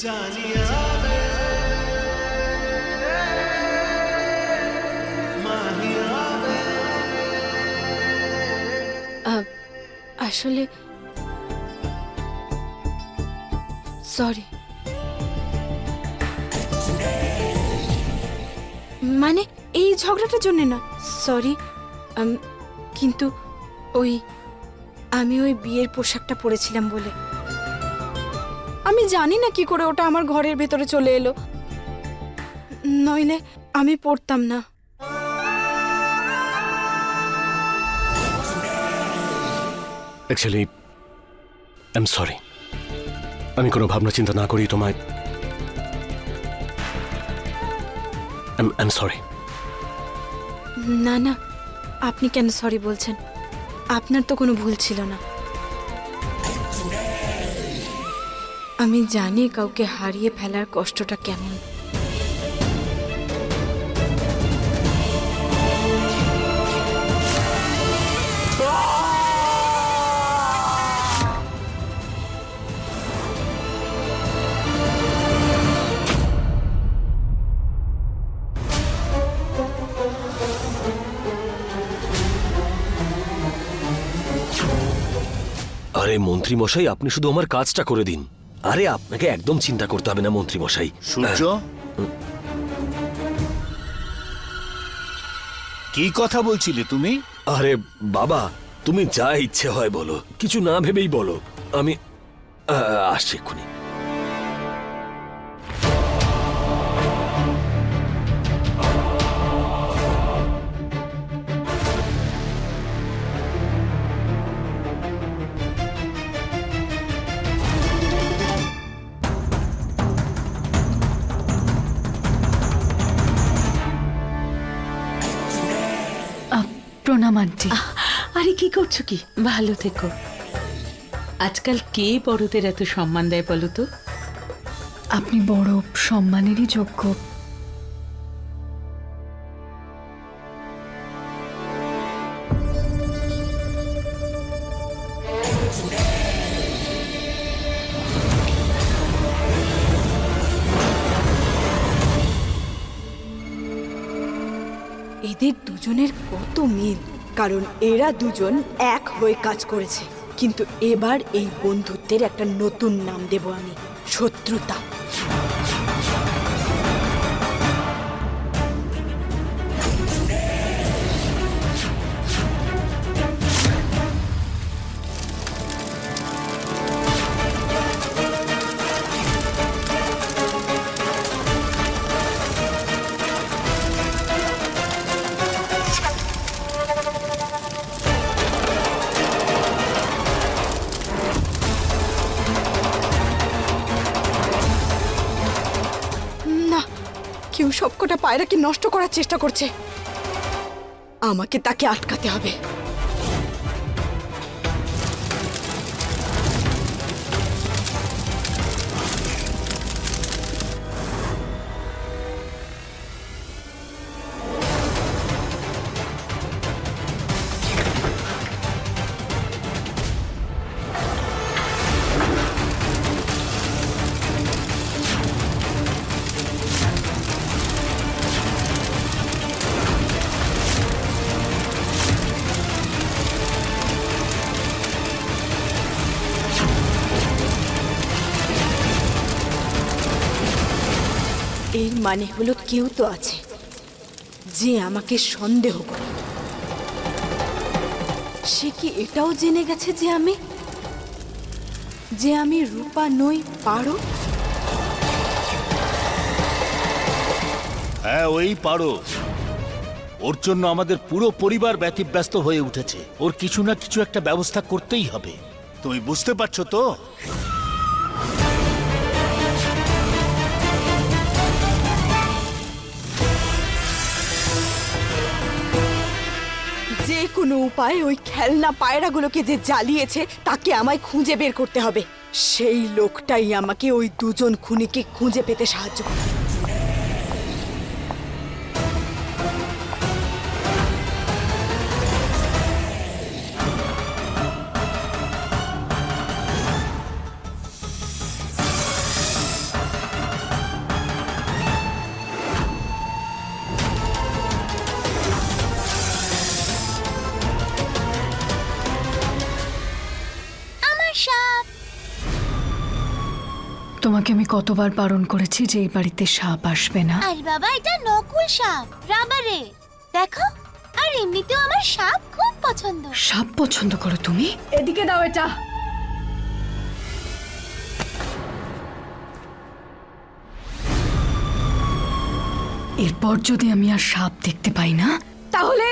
জানিয়া বে মাহিয়া বে। আসলে সরি, মানে এই ঝগড়াটার জন্য না, সরি। কিন্তু আমি ওই বিয়ের পোশাকটা পরেছিলাম বলে আমি জানি না কি করে ওটা আমার ঘরের ভেতরে চলে এলো, নইলে আমি পরতাম না। Actually I am sorry. আমি কোনো ভাবনা চিন্তা না করি তোমায় আই এম সরি। না না, আপনি কেন সরি বলছেন? আপনার তো কোনো ভুল ছিল না। আমি জানি কাউকে হারিয়ে ফেলার কষ্টটা কেমন। আরে মন্ত্রী মশাই, আপনি শুধু আমার কাজটা করে দিন। আরে আপনাকে একদম চিন্তা করতে হবে না মন্ত্রী মশাই। সূর্য, কি কথা বলছিলে তুমি? আরে বাবা, তুমি যা ইচ্ছে হয় বলো, কিছু না ভেবেই বলো। আমি আসছি এক্ষুনি। প্রণাম আন্টি। আরে কি করছো কি? ভালো থেকো। আজকাল কে বড়দের এত সম্মান দেয় বলো তো? আপনি বড় সম্মানেরই যোগ্য। এদের দুজনের কত মিল, কারণ এরা দুজন এক হয়ে কাজ করেছে। কিন্তু এবার এই বন্ধুত্বের একটা নতুন নাম দেব আমি, শত্রুতা। না, কেউ সবকটা পায়রাকে নষ্ট করার চেষ্টা করছে, আমাকে তাকে আটকাতে হবে। এর মানে হলো কেউ তো আছে যে আমাকে সন্দেহ করে। সে কি এটাও জেনে গেছে যে আমি রূপা নই, পারো? হ্যাঁ, ওই পারো। ওর জন্য আমাদের পুরো পরিবার ব্যতিব্যস্ত হয়ে উঠেছে। ওর কিছু না কিছু একটা ব্যবস্থা করতেই হবে। তুমি বুঝতে পারছো তো? যে কোনো উপায়ে ওই খেলনা পায়রাগুলোকে যে জ্বালিয়েছে তাকে আমায় খুঁজে বের করতে হবে। সেই লোকটাই আমাকে ওই দুজন খুনিকে খুঁজে পেতে সাহায্য করে। তোমাকে আমি কতবার বারণ করেছি যে এই বাড়িতে সাপ আসবে না। আরে বাবা, এটা নকুল সাপ, রাবারে। দেখো, আর এমনিতেও আমার সাপ খুব পছন্দ। সাপ পছন্দ করো তুমি? এদিকে দাও এটা। এরপর যদি আমি আর সাপ দেখতে পাই না তাহলে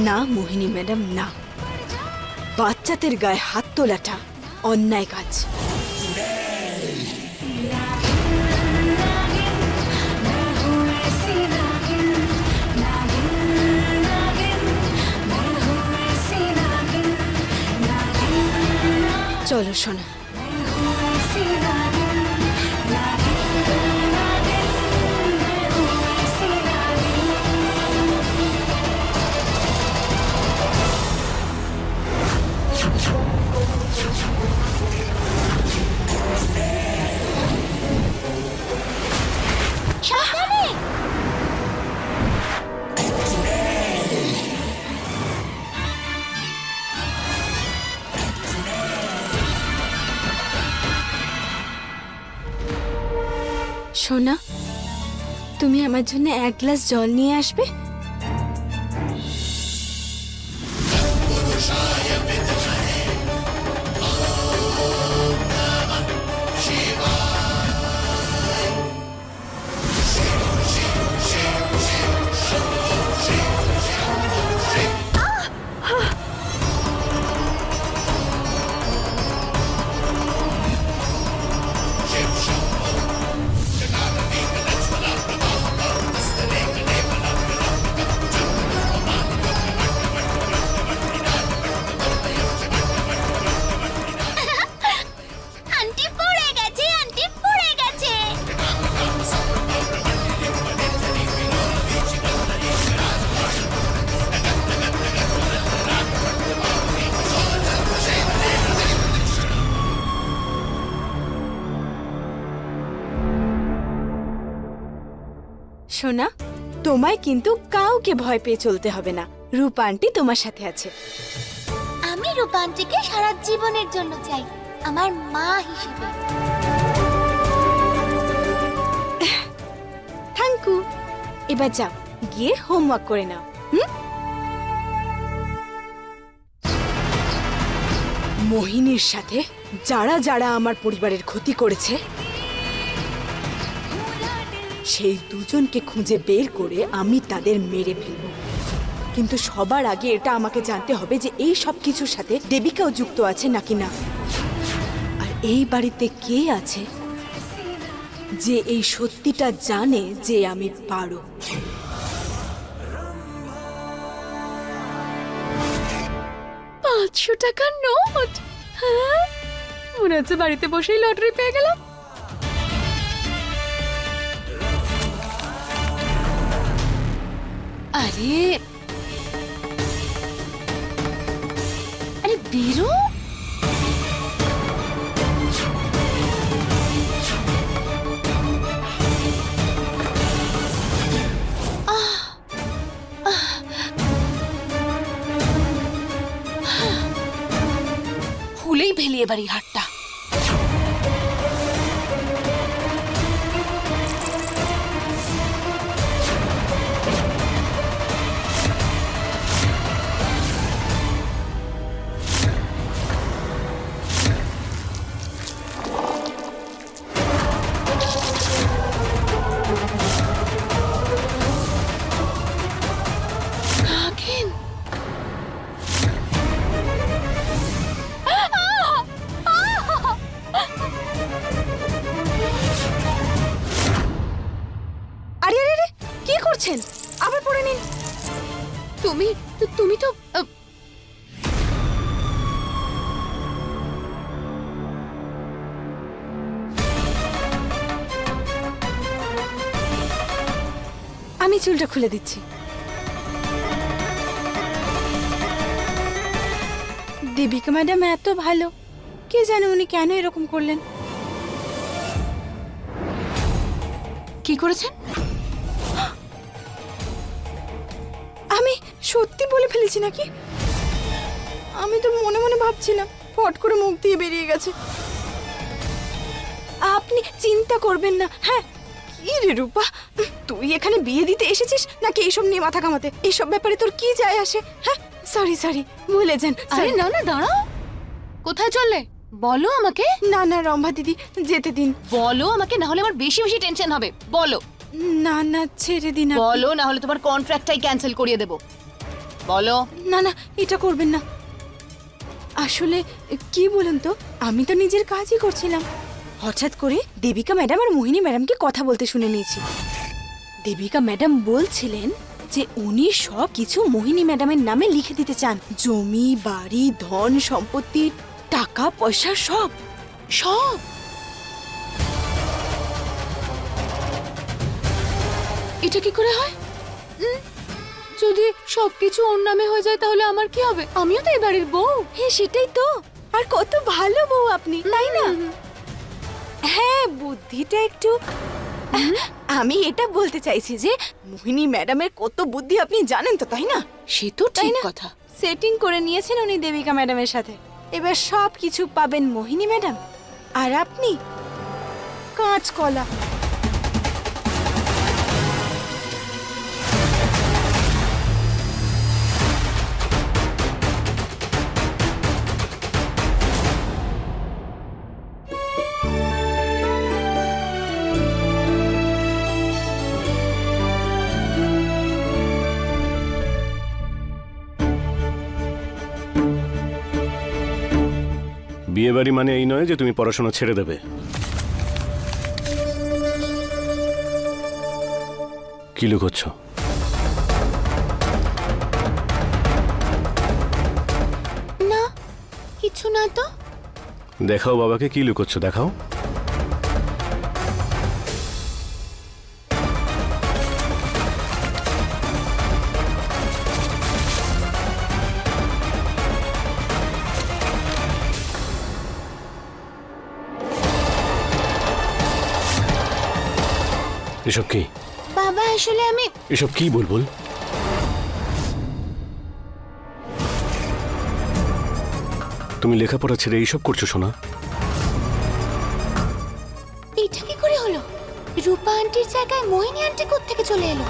না মোহিনী ম্যাডাম, না, বাচ্চাদের গায়ে হাত তোলাটা অন্যায় কাজ। চলো শোনা। সাবধানে। সোনা, তুমি আমার জন্য এক গ্লাস জল নিয়ে আসবে? আন্টি পড়ে গেছে, আন্টি পড়ে গেছে। সোনা, তোমায় কিন্তু কাউকে ভয় পেয়ে চলতে হবে না। রূপা আন্টি তোমার সাথে আছে। আমি রূপা আন্টিকে সারা জীবনের জন্য চাই, আমার মা হিসেবে। Thank you. এবার যাও, গিয়ে হোমওয়ার্ক করে নাও। মোহিনীর সাথে যারা যারা আমার পরিবারের ক্ষতি করেছে সেই দুজনকে খুঁজে বের করে আমি তাদের মেরে ফেলব। কিন্তু সবার আগে এটা আমাকে জানতে হবে যে এই সব কিছুর সাথে দেবিকাও যুক্ত আছে নাকি না, আর এই বাড়িতে কে আছে যে এই সত্যিটা জানে যে আমি পারো। $500 নোট? হ্যাঁ, মনে হচ্ছে বাড়িতে বসেই লটারি পেয়ে গেলাম। আরে আরে বেরো। খুলেই ফেলি এবার এই হাটটা। আবার পড়ে নিন। তুমি তো আমি চুলটা খুলে দিচ্ছি। দেবিকা ম্যাডাম এত ভালো, কে জানে উনি কেন এরকম করলেন। কি করেছেন? সত্যি বলে ফেলেছি নাকি? আমি তো মনে মনে ভাবছিলাম, ফট করে মুখ দিয়ে বেরিয়ে গেছে। আপনি চিন্তা করবেন না। হ্যাঁ, কি রে রূপা, তুই এখানে বিয়ে দিতে এসেছিস নাকি এইসব নিয়ে মাথা কামাতে? এইসব ব্যাপারে তোর কি যায় আসে? হ্যাঁ, সরি সরি, ভুলে যান। আরে না না, দাঁড়াও, কোথায় চললে বলো আমাকে। না না রম্ভা দিদি, যেতে দিন। বলো আমাকে, না হলে আমার বেশি বেশি টেনশন হবে। বলো না না, ছেড়ে দিন আপনি। বলো, না হলে তোমার কন্ট্রাক্টটাই ক্যান্সেল করিয়ে দেব। বলো। না না, এটা করবেন না। আসলে কি বলুন তো, আমি তো নিজের কাজই করছিলাম। হঠাৎ করে দেবিকা ম্যাডাম আর মোহিনী ম্যাডামকে কথা বলতে শুনে নিয়েছি। দেবিকা ম্যাডাম বলছিলেন যে উনি সব কিছু মোহিনী ম্যাডামের নামে লিখে দিতে চান। জমি, বাড়ি, ধন সম্পত্তি, টাকা পয়সা, সব সব। এটা কি করে হয়? যদি সবকিছু ওর নামে হয়ে যায় তাহলে আমার কি হবে? আমিও তো এই বাড়ির বউ। হ্যাঁ সেটাই তো, আর কত ভালো বউ আপনি, তাই না? হ্যাঁ, বুদ্ধিটা একটু, আমি এটা বলতে চাইছি যে মোহিনী ম্যাডামের কত বুদ্ধি আপনি জানেন তো, তাই না? সে তো তাই ঠিক না? কথা। সেটিং করে নিয়েছেন উনি দেবিকা ম্যাডামের সাথে। এবার সব কিছু পাবেন মোহিনী ম্যাডাম, আর আপনি কাঁচকলা। বিয়ে বাড়ি মানে এই নয় যে তুমি পড়াশোনা ছেড়ে দেবে। কি লুকোচ্ছ? না, কিছু না তো। দেখাও বাবাকে, কি লুকোচ্ছ দেখাও। এসব কি? বাবা আসলে আমি এসব কি বুলবুল? তুমি লেখাপড়া ছেড়ে এইসব করছো সোনা? এটা কি করে হলো? রূপা আন্টির জায়গায় মোহিনী আন্টি কোত্থেকে চলে এলো?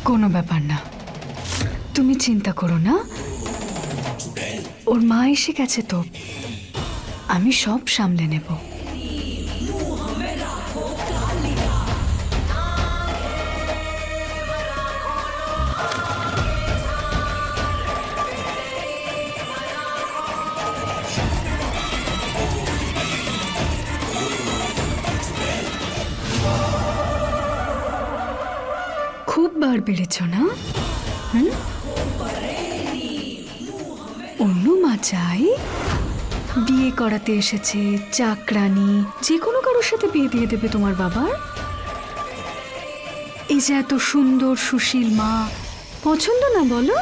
কোনো ব্যাপার না, তুমি চিন্তা করো না। ওর মা এসে গেছে তো, আমি সব সামলে নেব। খুব বার বেড়েছ না? অন্য মা চাই বিয়ে করাতে এসেছে চাকরানি, যে কোনো কারোর সাথে বিয়ে দিয়ে দেবে তোমার বাবার। এই যে এত সুন্দর সুশীল মা, পছন্দ না বলো?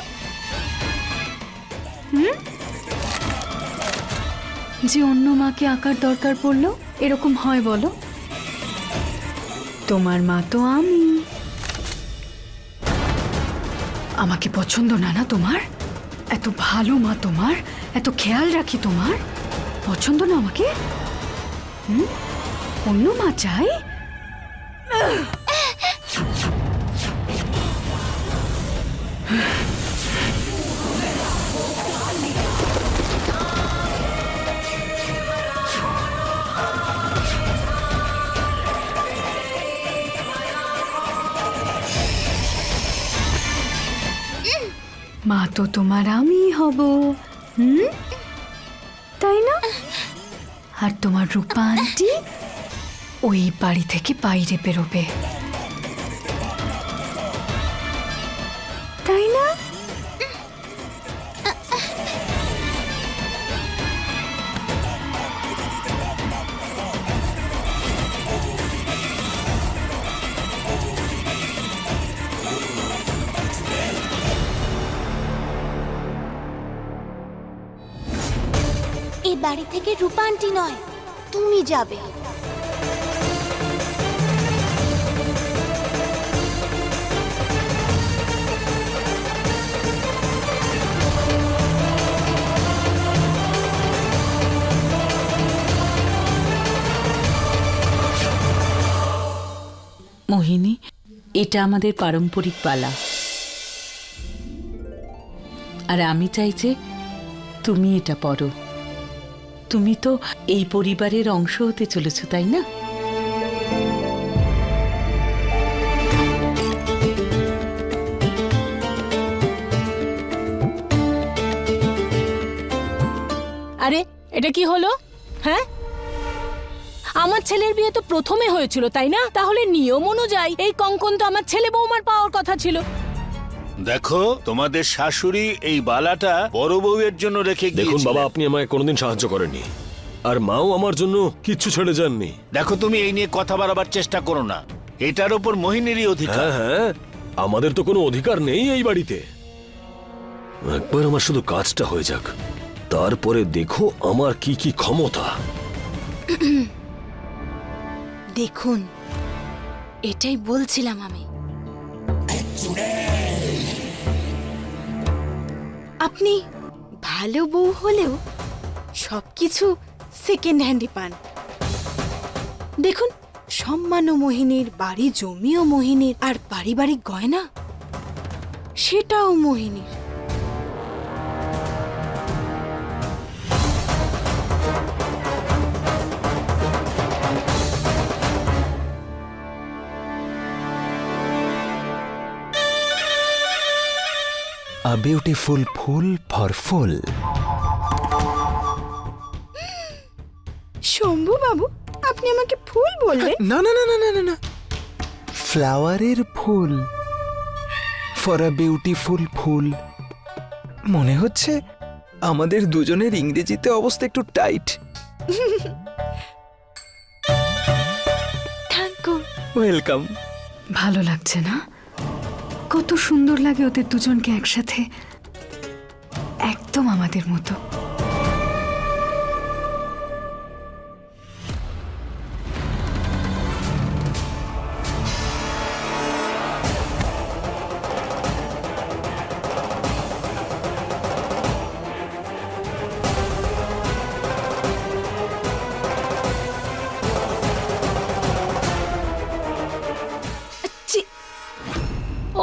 যে অন্য মাকে আঁকার দরকার পড়লো, এরকম হয় বলো? তোমার মা তো আমি। আমাকে পছন্দ না না তোমার? এত ভালো মা তোমার, এত খেয়াল রাখি তোমার, পছন্দ না আমাকে? অন্য মা চাই? মা তো তোমার আমি হব, তাই না? আর তোমার রূপা আন্টি ওই বাড়ি থেকে বাইরে বেরোবে, তাই না? এই বাড়ি থেকে রূপা আন্টি নয়, তুমি যাবে। মোহিনী, এটা আমাদের পারম্পরিক পালা, আর আমি চাই যে তুমি এটা পরো। তুমি তো এই পরিবারের অংশ হতে চলেছো, তাই না? আরে এটা কি হলো? হ্যাঁ, আমার ছেলের বিয়ে তো প্রথমে হয়েছিল, তাই না? তাহলে নিয়ম অনুযায়ী এই কঙ্কন তো আমার ছেলে বৌমার পাওয়ার কথা ছিল। দেখো, তোমাদের শাশুড়ি এই বালাটা বড় বউয়ের জন্য রেখে দেখুন গিয়েছিলেন। বাবা, আপনি আমায় কোনোদিন সাহায্য করেননি, আর মাও আমার জন্য কিচ্ছু ছেড়ে যাননি। দেখো, তুমি এই নিয়ে কথা বাড়াবার চেষ্টা করো না। এটার ওপর মোহিনীরই অধিকার। হ্যাঁ হ্যাঁ, আমাদের তো কোনো অধিকার নেই এই বাড়িতে। একবার আমার শুধু কাজটা হয়ে যাক, তারপরে দেখো আমার কি কি ক্ষমতা। দেখুন, এটাই বলছিলাম আমি। আপনি ভালো বউ হলেও সবকিছু সেকেন্ড হ্যান্ডই পান। দেখুন, সম্মানও মোহিনীর, বাড়ি জমিও মোহিনীর, আর পারিবারিক গয়না সেটাও মোহিনীর। A beautiful ফুল for ফুল। শম্ভু বাবু, আপনি আমাকে ফুল বললেন? না না না না না না না, ফ্লাওয়ারের ফুল, ফর আ বিউটিফুল ফুল। মনে হচ্ছে আমাদের দুজনের ইংরেজিতে অবস্থা একটু টাইট। Thank you. ওয়েলকাম। ভালো লাগছে না? কত সুন্দর লাগে ওদের দুজনকে একসাথে, একদম আমাদের মতো।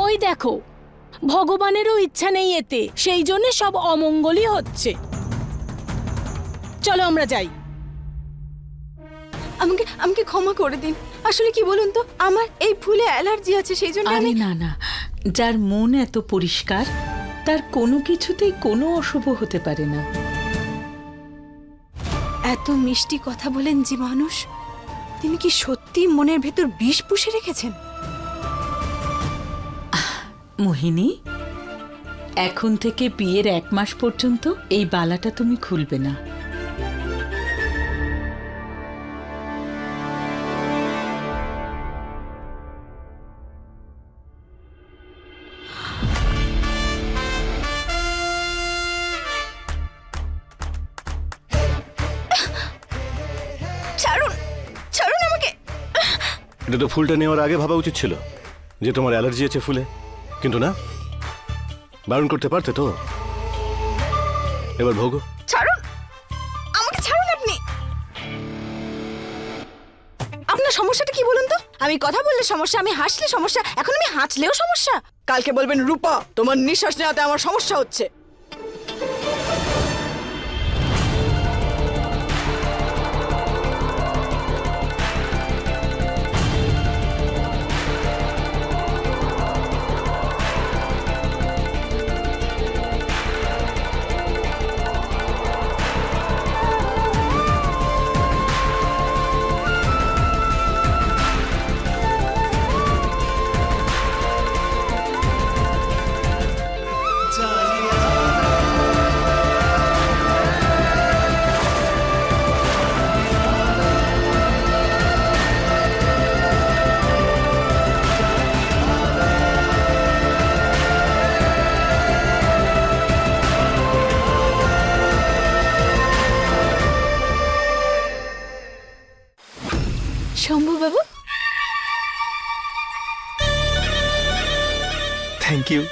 ওই দেখো, ভগবানেরও ইচ্ছা নেই এতে, সেই জন্য সব অমঙ্গলই হচ্ছে। চলো আমরা যাই। আমাকে আমাকে ক্ষমা করে দিন। আসলে কি বলুন তো, আমার এই ফুলে অ্যালার্জি আছে, সেই জন্য আরে আমি। না না, যার মন এত পরিষ্কার তার কোনো কিছুতেই কোনো অশুভ হতে পারে না। এত মিষ্টি কথা বলেন যে মানুষ, তিনি কি সত্যি মনের ভেতর বিষ পুষে রেখেছেন? মোহিনী, এখন থেকে বিয়ের 1 মাস পর্যন্ত এই বালাটা তুমি খুলবে না। ছাড়ুন, ছাড়ুন আমাকে। এটা তো ফুলটা নেওয়ার আগে ভাবা উচিত ছিল যে তোমার অ্যালার্জি আছে ফুলে, কিন্তু না, বারণ করতে পারতে তো। এবার ভোগো। ছাড়ুন আমাকে, ছাড়ুন আপনি। আপনার সমস্যাটা কি বলুন তো? আমি কথা বললে সমস্যা, আমি হাসলে সমস্যা, এখন আমি হাঁচলেও সমস্যা। কালকে বলবেন রূপা, তোমার নিঃশ্বাস নেওয়াতে আমার সমস্যা হচ্ছে। जालिया থ্যাংক ইউ।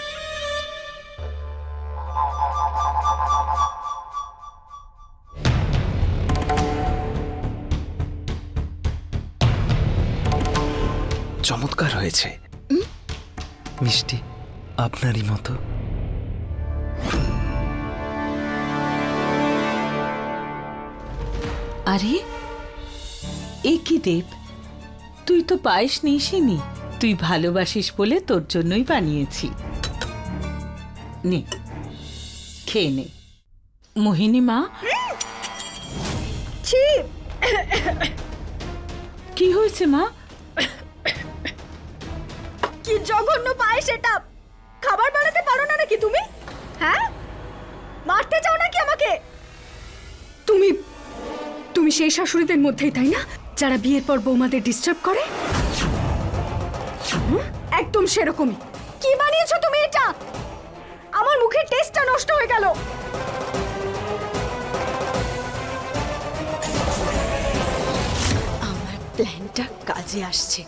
চমৎকার হয়েছে, মিষ্টি, আপনারই মতো। আরে এ কি দেব, তুই তো পায়েস নিসিনি। তুই ভালোবাসিস বলে তোর জন্যই বানিয়েছি। নে খেয়ে নে। মোহিনী মা, কি হয়েছে মা? কি জঘন্য পায়েস এটা! খাবার বানাতে পারো না নাকি তুমি? হ্যাঁ, মারতে চাও নাকি আমাকে? তুমি তুমি সেই শাশুড়িদের মধ্যেই, তাই না, যারা বিয়ের পর বৌমাদের ডিস্টার্ব করে? একদম সেরকমই। কি বানিয়েছো তুমি এটা? আমার মুখের টেস্টটা নষ্ট হয়ে গেল। আমার প্ল্যানটা কাজে আসছে।